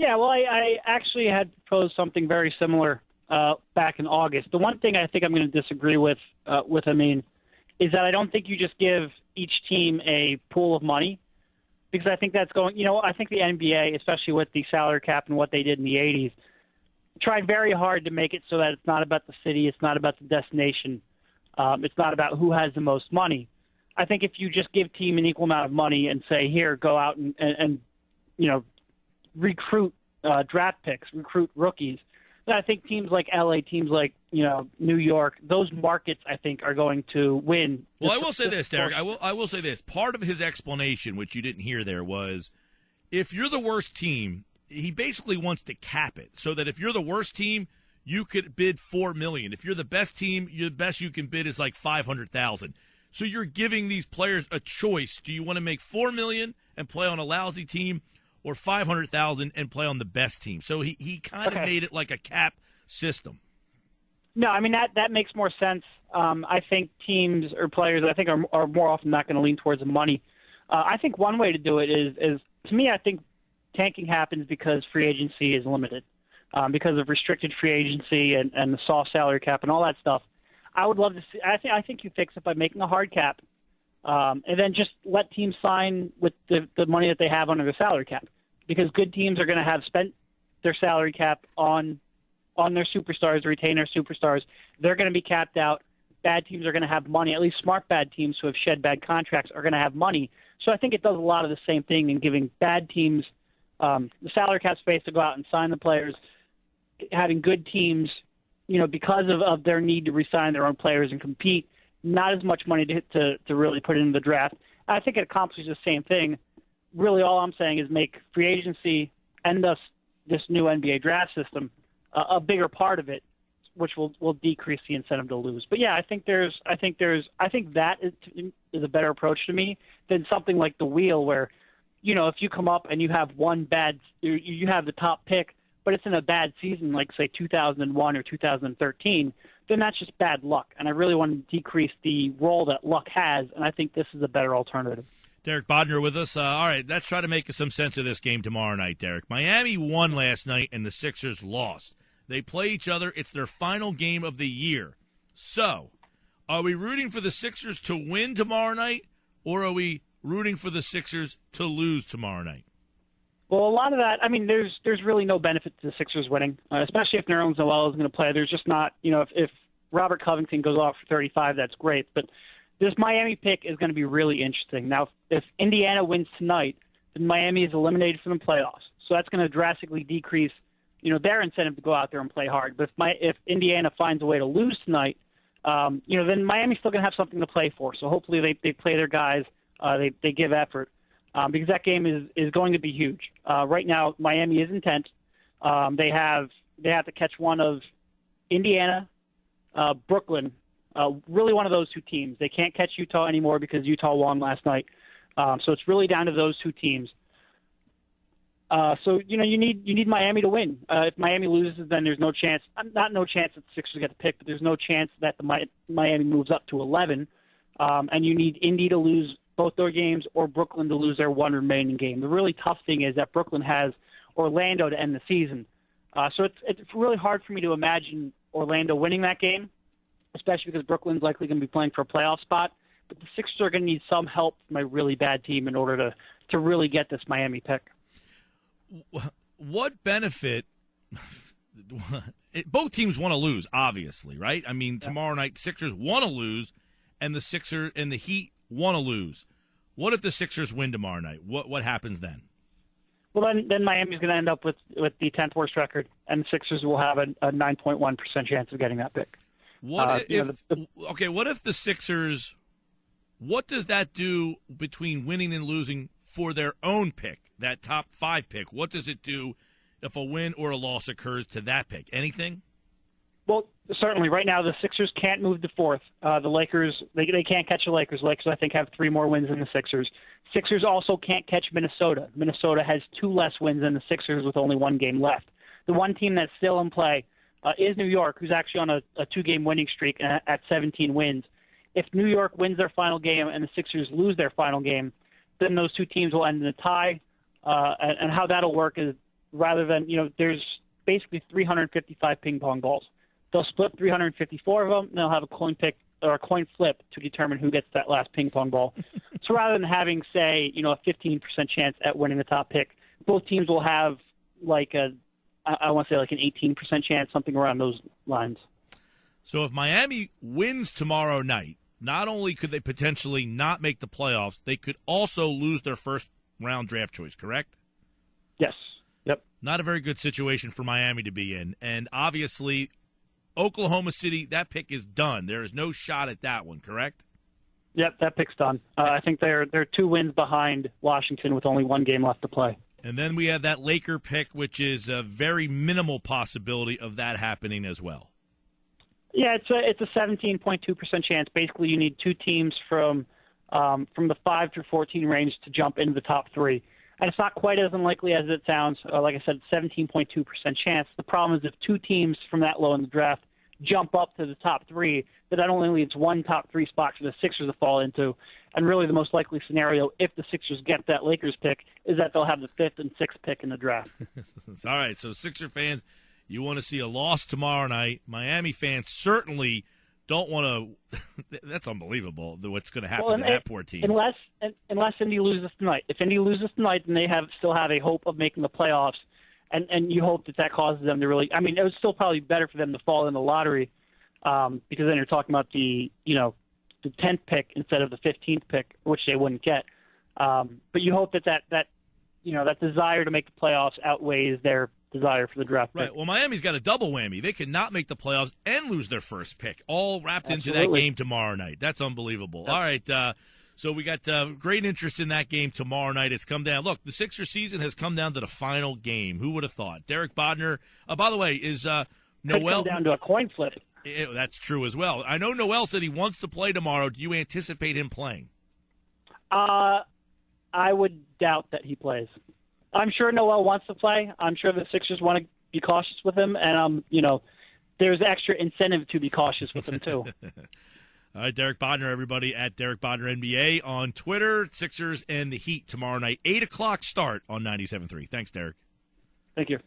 Yeah, well, I actually had proposed something very similar back in August. The one thing I think I'm going to disagree with Amin is that I don't think you just give each team a pool of money, because I think that's going, I think the NBA, especially with the salary cap and what they did in the 80s, tried very hard to make it so that it's not about the city, it's not about the destination, it's not about who has the most money. I think if you just give team an equal amount of money and say, here, go out and recruit draft picks, recruit rookies, then I think teams like LA, teams like New York, those markets I think are going to win. Well, I will say this, Derek. I will say this. Part of his explanation, which you didn't hear there, was if you're the worst team, he basically wants to cap it so that if you're the worst team, you could bid $4 million. If you're the best team, the best you can bid is like $500,000. So you're giving these players a choice. Do you want to make $4 million and play on a lousy team, or $500,000 and play on the best team? So he kind of made it like a cap system. No, I mean, that makes more sense. I think teams or players, I think, are more often not going to lean towards the money. I think one way to do it is, to me, I think tanking happens because free agency is limited, because of restricted free agency and the soft salary cap and all that stuff. I would love to see. I think you fix it by making a hard cap, and then just let teams sign with the money that they have under the salary cap, because good teams are going to have spent their salary cap on their superstars, retain their superstars. They're going to be capped out. Bad teams are going to have money. At least smart bad teams who have shed bad contracts are going to have money. So I think it does a lot of the same thing in giving bad teams the salary cap space to go out and sign the players, having good teams, because of their need to re-sign their own players and compete, not as much money to really put into the draft. I think it accomplishes the same thing. Really, all I'm saying is make free agency and thus this new NBA draft system a bigger part of it, which will decrease the incentive to lose. But yeah, I think that is a better approach to me than something like the wheel, where if you come up and you have you have the top pick, but it's in a bad season, like say 2001 or 2013, then that's just bad luck. And I really want to decrease the role that luck has, and I think this is a better alternative. Derek Bodner with us. All right, let's try to make some sense of this game tomorrow night, Derek. Miami won last night, and the Sixers lost. They play each other. It's their final game of the year. So, are we rooting for the Sixers to win tomorrow night, or are we rooting for the Sixers to lose tomorrow night? Well, a lot of that, I mean, there's really no benefit to the Sixers winning, especially if Nerlens Noel is going to play. There's just not, if Robert Covington goes off for 35, that's great. But this Miami pick is going to be really interesting. Now, if Indiana wins tonight, then Miami is eliminated from the playoffs. So that's going to drastically decrease, their incentive to go out there and play hard. But if Indiana finds a way to lose tonight, then Miami's still going to have something to play for. So hopefully they play their guys, they give effort. Because that game is going to be huge. Right now, Miami is intent. They have to catch one of Indiana, Brooklyn, really one of those two teams. They can't catch Utah anymore because Utah won last night. So it's really down to those two teams. So you need Miami to win. If Miami loses, then there's no chance. No chance that the Sixers get the pick, but there's no chance that the Miami moves up to 11. And you need Indy to lose both their games or Brooklyn to lose their one remaining game. The really tough thing is that Brooklyn has Orlando to end the season. So it's really hard for me to imagine Orlando winning that game, especially because Brooklyn's likely going to be playing for a playoff spot. But the Sixers are going to need some help from a really bad team in order to really get this Miami pick. What benefit – both teams want to lose, obviously, right? I mean, tomorrow night, Sixers want to lose, and the Sixers and the Heat want to lose. What if the Sixers win tomorrow night? What happens then? Well, then Miami's going to end up with the 10th worst record, and the Sixers will have a 9.1% chance of getting that pick. What if the Sixers? What does that do between winning and losing for their own pick, that top 5 pick? What does it do if a win or a loss occurs to that pick? Anything? Well, certainly. Right now, the Sixers can't move to 4th. The Lakers, they can't catch the Lakers. Lakers, I think, have 3 more wins than the Sixers. Sixers also can't catch Minnesota. Minnesota has 2 less wins than the Sixers with only 1 game left. The one team that's still in play is New York, who's actually on a 2-game winning streak at 17 wins. If New York wins their final game and the Sixers lose their final game, then those 2 teams will end in a tie. And how that'll work is rather than, there's basically 355 ping pong balls. They'll split 354 of them, and they'll have a coin pick or a coin flip to determine who gets that last ping pong ball. So rather than having, say, a 15% chance at winning the top pick, both teams will have I want to say an 18% chance, something around those lines. So if Miami wins tomorrow night, not only could they potentially not make the playoffs, they could also lose their first round draft choice, correct? Yes. Yep. Not a very good situation for Miami to be in. And obviously, Oklahoma City, that pick is done. There is no shot at that one, correct? Yep, that pick's done. I think they're 2 wins behind Washington with only 1 game left to play. And then we have that Laker pick, which is a very minimal possibility of that happening as well. Yeah, it's a 17.2% chance. Basically, you need 2 teams from the 5 through 14 range to jump into the top 3. And it's not quite as unlikely as it sounds. Like I said, 17.2% chance. The problem is if 2 teams from that low in the draft jump up to the top 3, that not only leaves 1 top 3 spot for the Sixers to fall into, and really the most likely scenario, if the Sixers get that Lakers pick, is that they'll have the 5th and 6th pick in the draft. All right, so Sixer fans, you want to see a loss tomorrow night. Miami fans certainly don't want to. That's unbelievable, what's going to happen to that poor team. Unless Indy loses tonight. If Indy loses tonight, then they still have a hope of making the playoffs, and you hope that causes them to really. I mean, it was still probably better for them to fall in the lottery, because then you're talking about the 10th pick instead of the 15th pick, which they wouldn't get. But you hope that desire to make the playoffs outweighs their desire for the draft pick. Right. Well, Miami's got a double whammy. They could not make the playoffs and lose their first pick, all wrapped into that game tomorrow night. That's unbelievable. Yep. All right. So we got great interest in that game tomorrow night. It's come down. Look, the Sixers season has come down to the final game. Who would have thought? Derek Bodner. By the way, is Noel come down to a coin flip? That's true as well. I know Noel said he wants to play tomorrow. Do you anticipate him playing? I would doubt that he plays. I'm sure Noel wants to play. I'm sure the Sixers want to be cautious with him, and there's extra incentive to be cautious with him too. All right, Derek Bodner, everybody, at Derek Bodner NBA on Twitter. Sixers and the Heat tomorrow night, 8 o'clock start on 97.3. Thanks, Derek. Thank you.